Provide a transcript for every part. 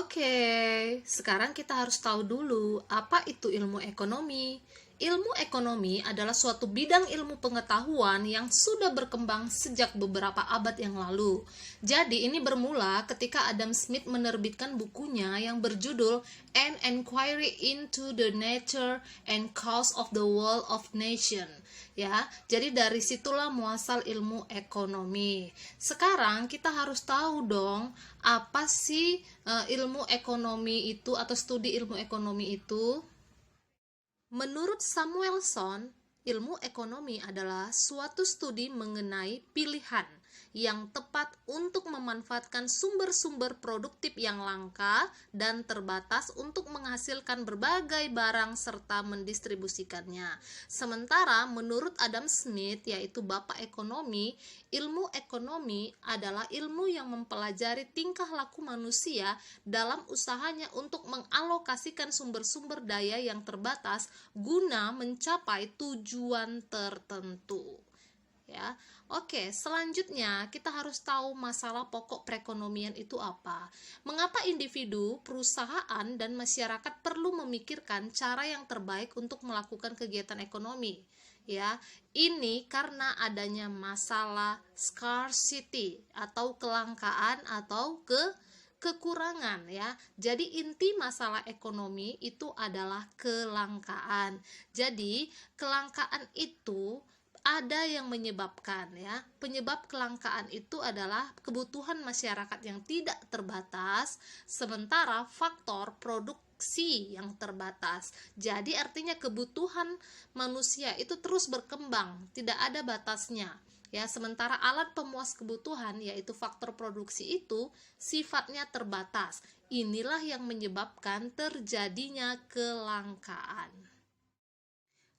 Oke, sekarang kita harus tahu dulu apa itu ilmu ekonomi. Ilmu ekonomi adalah suatu bidang ilmu pengetahuan yang sudah berkembang sejak beberapa abad yang lalu. Jadi ini bermula ketika Adam Smith menerbitkan bukunya yang berjudul An Inquiry into the Nature and Cause of the World of Nation. Ya, jadi dari situlah muasal ilmu ekonomi. Sekarang kita harus tahu dong apa sih ilmu ekonomi itu atau studi ilmu ekonomi itu. Menurut Samuelson, ilmu ekonomi adalah suatu studi mengenai pilihan yang tepat untuk memanfaatkan sumber-sumber produktif yang langka dan terbatas untuk menghasilkan berbagai barang serta mendistribusikannya. Sementara menurut Adam Smith, yaitu bapak ekonomi, ilmu ekonomi adalah ilmu yang mempelajari tingkah laku manusia dalam usahanya untuk mengalokasikan sumber-sumber daya yang terbatas guna mencapai tujuan tertentu. Ya. Oke, selanjutnya kita harus tahu masalah pokok perekonomian itu apa. Mengapa individu, perusahaan, dan masyarakat perlu memikirkan cara yang terbaik untuk melakukan kegiatan ekonomi? Ya, ini karena adanya masalah scarcity atau kelangkaan atau kekurangan ya. Jadi inti masalah ekonomi itu adalah kelangkaan. Jadi kelangkaan itu ada yang menyebabkan ya. Penyebab kelangkaan itu adalah kebutuhan masyarakat yang tidak terbatas, sementara faktor produksi yang terbatas. Jadi artinya kebutuhan manusia itu terus berkembang, tidak ada batasnya. Ya, sementara alat pemuas kebutuhan yaitu faktor produksi itu sifatnya terbatas. Inilah yang menyebabkan terjadinya kelangkaan.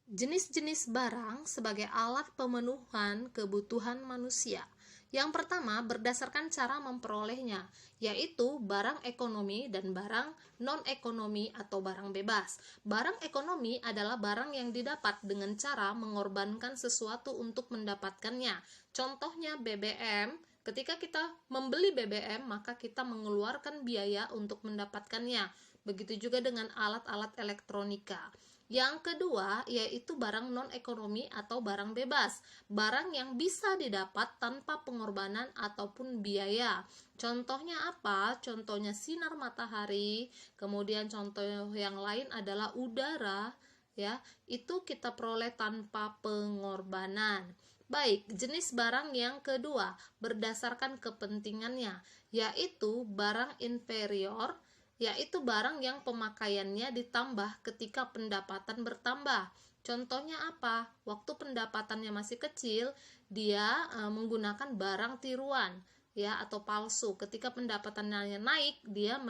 Jenis-jenis barang sebagai alat pemenuhan kebutuhan manusia. Yang pertama, berdasarkan cara memperolehnya, yaitu barang ekonomi dan barang non-ekonomi atau barang bebas. Barang ekonomi adalah barang yang didapat dengan cara mengorbankan sesuatu untuk mendapatkannya. Contohnya BBM. Ketika kita membeli BBM, maka kita mengeluarkan biaya untuk mendapatkannya. Begitu juga dengan alat-alat elektronika. Yang kedua, yaitu barang non-ekonomi atau barang bebas. Barang yang bisa didapat tanpa pengorbanan ataupun biaya. Contohnya apa? Contohnya sinar matahari, kemudian contoh yang lain adalah udara, ya. Itu kita peroleh tanpa pengorbanan. Baik, jenis barang yang kedua berdasarkan kepentingannya, yaitu barang inferior, yaitu barang yang pemakaiannya ditambah ketika pendapatan bertambah. Contohnya apa? Waktu pendapatannya masih kecil, dia menggunakan barang tiruan ya atau palsu. Ketika pendapatannya naik, dia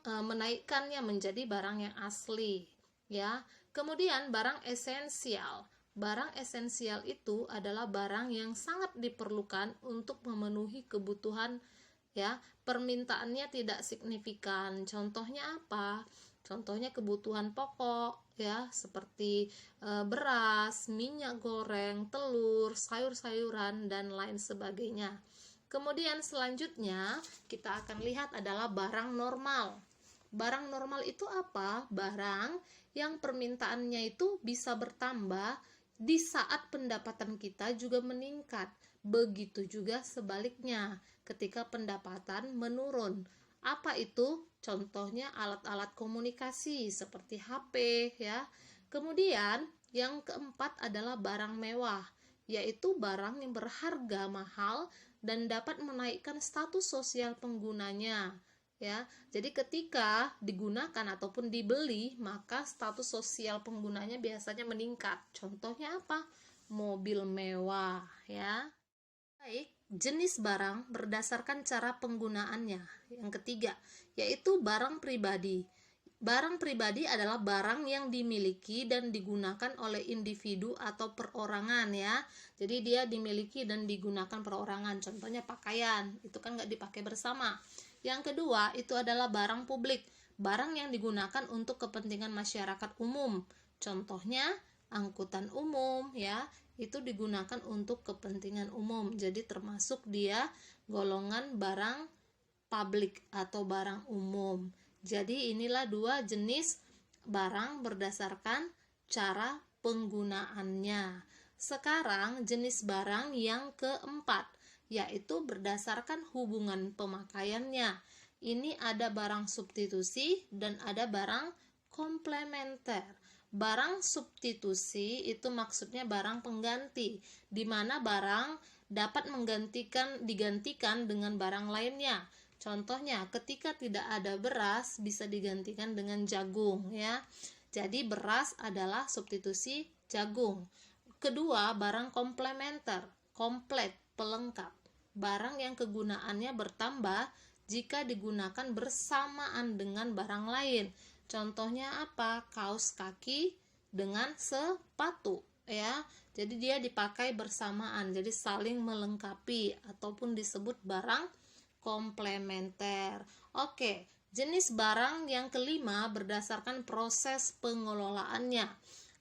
menaikkannya menjadi barang yang asli ya. Kemudian barang esensial. Barang esensial itu adalah barang yang sangat diperlukan untuk memenuhi kebutuhan ya, permintaannya tidak signifikan. Contohnya apa? Contohnya kebutuhan pokok ya, seperti beras, minyak goreng, telur, sayur-sayuran dan lain sebagainya. Kemudian selanjutnya kita akan lihat adalah barang normal. Barang normal itu apa? Barang yang permintaannya itu bisa bertambah di saat pendapatan kita juga meningkat. Begitu juga sebaliknya ketika pendapatan menurun. Apa itu? Contohnya alat-alat komunikasi seperti HP ya. Kemudian yang keempat adalah barang mewah, yaitu barang yang berharga mahal dan dapat menaikkan status sosial penggunanya. Ya, jadi ketika digunakan ataupun dibeli, maka status sosial penggunanya biasanya meningkat. Contohnya apa? Mobil mewah, ya. Baik, jenis barang berdasarkan cara penggunaannya. Yang ketiga, yaitu barang pribadi. Barang pribadi adalah barang yang dimiliki dan digunakan oleh individu atau perorangan ya. Jadi dia dimiliki dan digunakan perorangan. Contohnya pakaian, itu kan nggak dipakai bersama. Yang kedua, itu adalah barang publik. Barang yang digunakan untuk kepentingan masyarakat umum. Contohnya angkutan umum ya, itu digunakan untuk kepentingan umum. Jadi termasuk dia golongan barang publik atau barang umum. Jadi inilah dua jenis barang berdasarkan cara penggunaannya. Sekarang jenis barang yang keempat, yaitu berdasarkan hubungan pemakaiannya. Ini ada barang substitusi dan ada barang komplementer. Barang substitusi itu maksudnya barang pengganti, di mana barang dapat digantikan dengan barang lainnya. Contohnya, ketika tidak ada beras bisa digantikan dengan jagung ya. Jadi beras adalah substitusi jagung. Kedua, barang komplementer, komplit, pelengkap. Barang yang kegunaannya bertambah jika digunakan bersamaan dengan barang lain. Contohnya apa? Kaos kaki dengan sepatu ya. Jadi dia dipakai bersamaan, jadi saling melengkapi ataupun disebut barang komplementer. Oke, jenis barang yang kelima berdasarkan proses pengelolaannya.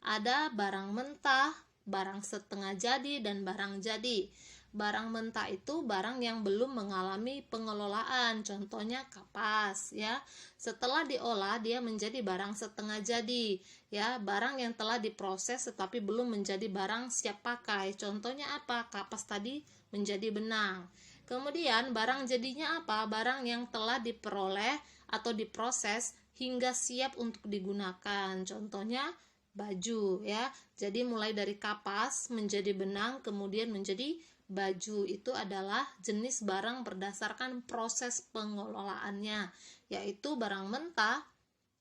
Ada barang mentah, barang setengah jadi, dan barang jadi. Barang mentah itu barang yang belum mengalami pengelolaan, contohnya kapas ya. Setelah diolah dia menjadi barang setengah jadi ya, barang yang telah diproses tetapi belum menjadi barang siap pakai. Contohnya apa? Kapas tadi menjadi benang. Kemudian barang jadinya apa? Barang yang telah diperoleh atau diproses hingga siap untuk digunakan. Contohnya baju ya. Jadi mulai dari kapas menjadi benang kemudian menjadi baju. Itu adalah jenis barang berdasarkan proses pengelolaannya, yaitu barang mentah,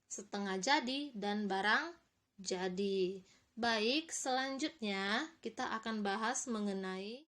setengah jadi, dan barang jadi. Baik, selanjutnya kita akan bahas mengenai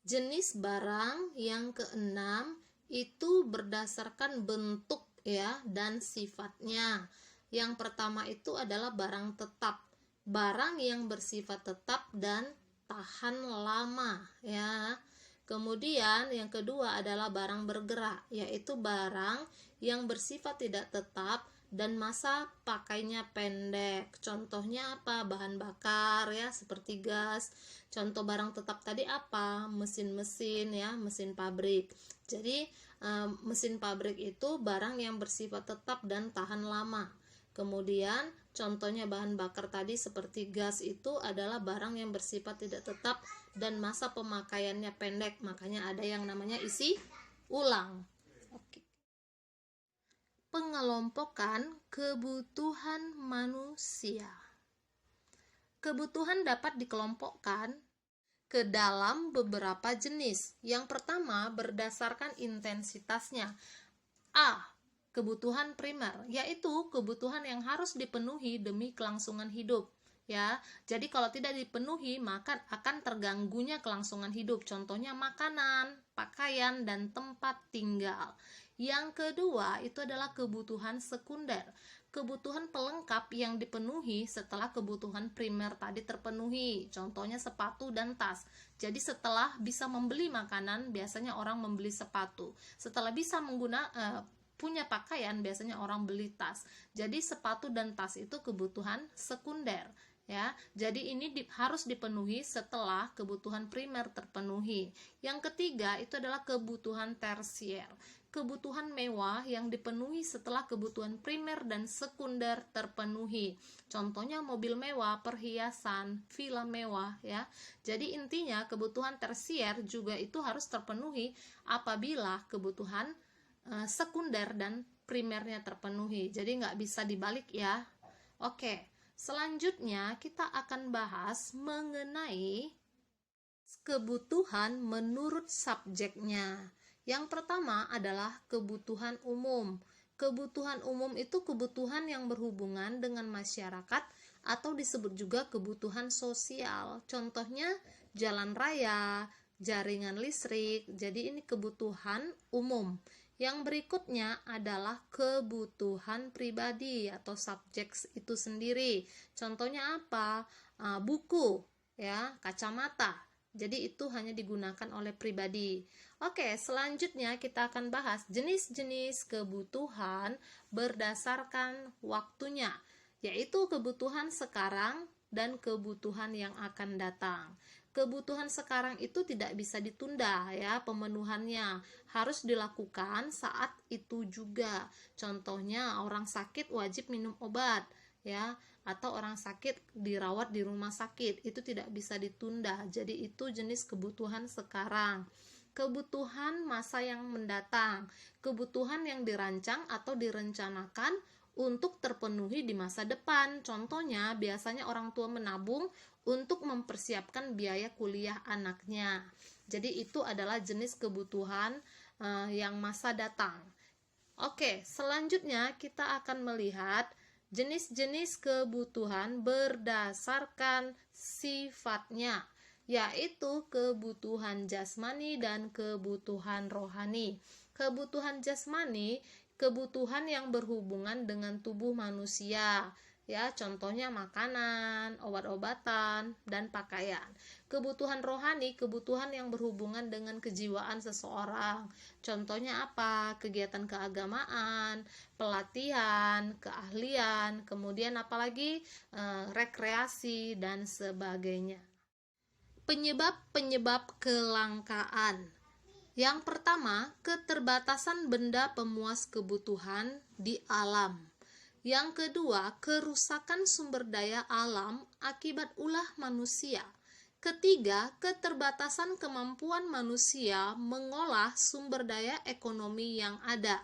jenis barang yang keenam, itu berdasarkan bentuk ya dan sifatnya. Yang pertama itu adalah barang tetap. Barang yang bersifat tetap dan tahan lama ya. Kemudian yang kedua adalah barang bergerak, yaitu barang yang bersifat tidak tetap dan masa pakainya pendek. Contohnya apa? Bahan bakar ya, seperti gas. Contoh barang tetap tadi apa? Mesin-mesin ya, mesin pabrik. Jadi mesin pabrik itu barang yang bersifat tetap dan tahan lama. Kemudian contohnya bahan bakar tadi seperti gas itu adalah barang yang bersifat tidak tetap dan masa pemakaiannya pendek, makanya ada yang namanya isi ulang. Oke. Pengelompokan kebutuhan manusia. Kebutuhan dapat dikelompokkan ke dalam beberapa jenis. Yang pertama berdasarkan intensitasnya. A. Kebutuhan primer, yaitu kebutuhan yang harus dipenuhi demi kelangsungan hidup ya. Jadi kalau tidak dipenuhi maka akan terganggunya kelangsungan hidup. Contohnya makanan, pakaian, dan tempat tinggal. Yang kedua itu adalah kebutuhan sekunder, kebutuhan pelengkap yang dipenuhi setelah kebutuhan primer tadi terpenuhi. Contohnya sepatu dan tas. Jadi setelah bisa membeli makanan biasanya orang membeli sepatu. Setelah bisa punya pakaian biasanya orang beli tas. Jadi sepatu dan tas itu kebutuhan sekunder ya. Jadi ini harus dipenuhi setelah kebutuhan primer terpenuhi. Yang ketiga itu adalah kebutuhan tersier, kebutuhan mewah yang dipenuhi setelah kebutuhan primer dan sekunder terpenuhi. Contohnya mobil mewah, perhiasan, villa mewah ya. Jadi intinya kebutuhan tersier juga itu harus terpenuhi apabila kebutuhan sekunder dan primernya terpenuhi. Jadi nggak bisa dibalik ya. Oke, selanjutnya kita akan bahas mengenai kebutuhan menurut subjeknya. Yang pertama adalah kebutuhan umum. Kebutuhan umum itu kebutuhan yang berhubungan dengan masyarakat atau disebut juga kebutuhan sosial. Contohnya jalan raya, jaringan listrik. Jadi ini kebutuhan umum. Yang berikutnya adalah kebutuhan pribadi atau subjek itu sendiri. Contohnya apa? Buku, ya, kacamata. Jadi itu hanya digunakan oleh pribadi. Oke, selanjutnya kita akan bahas jenis-jenis kebutuhan berdasarkan waktunya, yaitu kebutuhan sekarang dan kebutuhan yang akan datang. Kebutuhan sekarang itu tidak bisa ditunda ya, pemenuhannya harus dilakukan saat itu juga. Contohnya orang sakit wajib minum obat ya, atau orang sakit dirawat di rumah sakit, itu tidak bisa ditunda. Jadi itu jenis kebutuhan sekarang. Kebutuhan masa yang mendatang, kebutuhan yang dirancang atau direncanakan untuk terpenuhi di masa depan. Contohnya, biasanya orang tua menabung untuk mempersiapkan biaya kuliah anaknya. Jadi itu adalah jenis kebutuhan yang masa datang. Oke, selanjutnya kita akan melihat jenis-jenis kebutuhan berdasarkan sifatnya, yaitu kebutuhan jasmani dan kebutuhan rohani. Kebutuhan jasmani, kebutuhan yang berhubungan dengan tubuh manusia, ya, contohnya makanan, obat-obatan, dan pakaian. Kebutuhan rohani, kebutuhan yang berhubungan dengan kejiwaan seseorang, contohnya apa? Kegiatan keagamaan, pelatihan, keahlian, kemudian apalagi rekreasi dan sebagainya. Penyebab-penyebab kelangkaan. Yang pertama, keterbatasan benda pemuas kebutuhan di alam. Yang kedua, kerusakan sumber daya alam akibat ulah manusia. Ketiga, keterbatasan kemampuan manusia mengolah sumber daya ekonomi yang ada.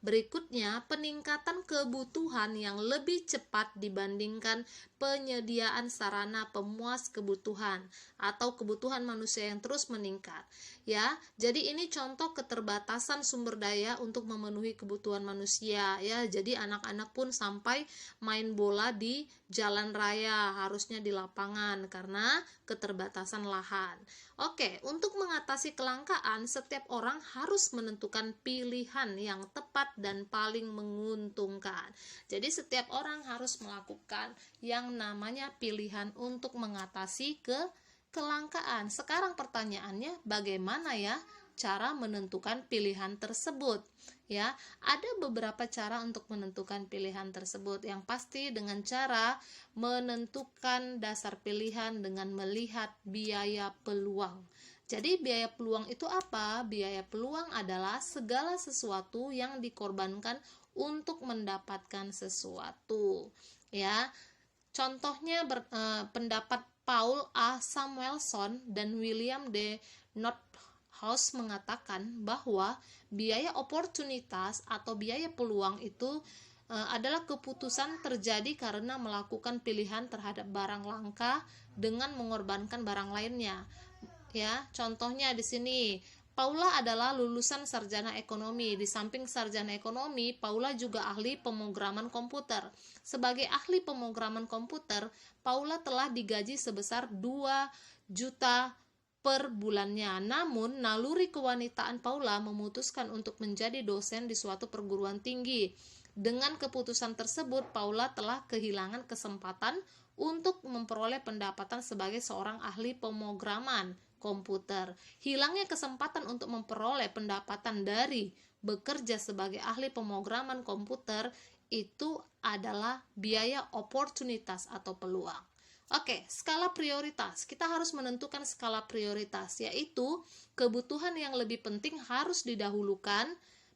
Berikutnya, peningkatan kebutuhan yang lebih cepat dibandingkan penyediaan sarana pemuas kebutuhan atau kebutuhan manusia yang terus meningkat. Ya, jadi ini contoh keterbatasan sumber daya untuk memenuhi kebutuhan manusia ya. Jadi anak-anak pun sampai main bola di jalan raya, harusnya di lapangan karena keterbatasan lahan. Oke, untuk mengatasi kelangkaan, setiap orang harus menentukan pilihan yang tepat dan paling menguntungkan. Jadi setiap orang harus melakukan yang namanya pilihan untuk mengatasi kelangkaan. Sekarang pertanyaannya, bagaimana ya cara menentukan pilihan tersebut? Ya, ada beberapa cara untuk menentukan pilihan tersebut. Yang pasti dengan cara menentukan dasar pilihan dengan melihat biaya peluang. Jadi biaya peluang itu apa? Biaya peluang adalah segala sesuatu yang dikorbankan untuk mendapatkan sesuatu. Ya, contohnya pendapat Paul A. Samuelson dan William D. Nordhaus mengatakan bahwa biaya oportunitas atau biaya peluang itu adalah keputusan terjadi karena melakukan pilihan terhadap barang langka dengan mengorbankan barang lainnya. Ya, contohnya di sini Paula adalah lulusan sarjana ekonomi. Di samping sarjana ekonomi, Paula juga ahli pemrograman komputer. Sebagai ahli pemrograman komputer, Paula telah digaji sebesar 2 juta per bulannya. Namun, naluri kewanitaan Paula memutuskan untuk menjadi dosen di suatu perguruan tinggi. Dengan keputusan tersebut, Paula telah kehilangan kesempatan untuk memperoleh pendapatan sebagai seorang ahli pemrograman komputer. Hilangnya kesempatan untuk memperoleh pendapatan dari bekerja sebagai ahli pemrograman komputer itu adalah biaya oportunitas atau peluang. Oke, skala prioritas. Kita harus menentukan skala prioritas, yaitu kebutuhan yang lebih penting harus didahulukan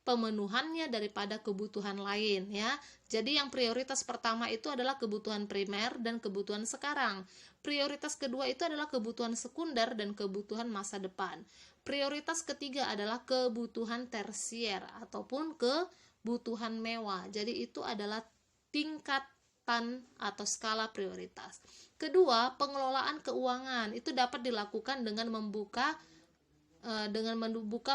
pemenuhannya daripada kebutuhan lain ya. Jadi yang prioritas pertama itu adalah kebutuhan primer dan kebutuhan sekarang. Prioritas kedua itu adalah kebutuhan sekunder dan kebutuhan masa depan. Prioritas ketiga adalah kebutuhan tersier ataupun kebutuhan mewah. Jadi itu adalah tingkatan atau skala prioritas. Kedua, pengelolaan keuangan itu dapat dilakukan dengan membuka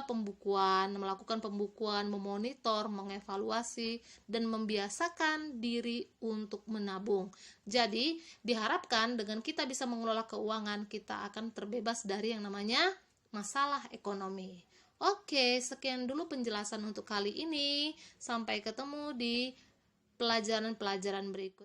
pembukuan, melakukan pembukuan, memonitor, mengevaluasi, dan membiasakan diri untuk menabung. Jadi, diharapkan dengan kita bisa mengelola keuangan, kita akan terbebas dari yang namanya masalah ekonomi. Oke, sekian dulu penjelasan untuk kali ini. Sampai ketemu di pelajaran-pelajaran berikut.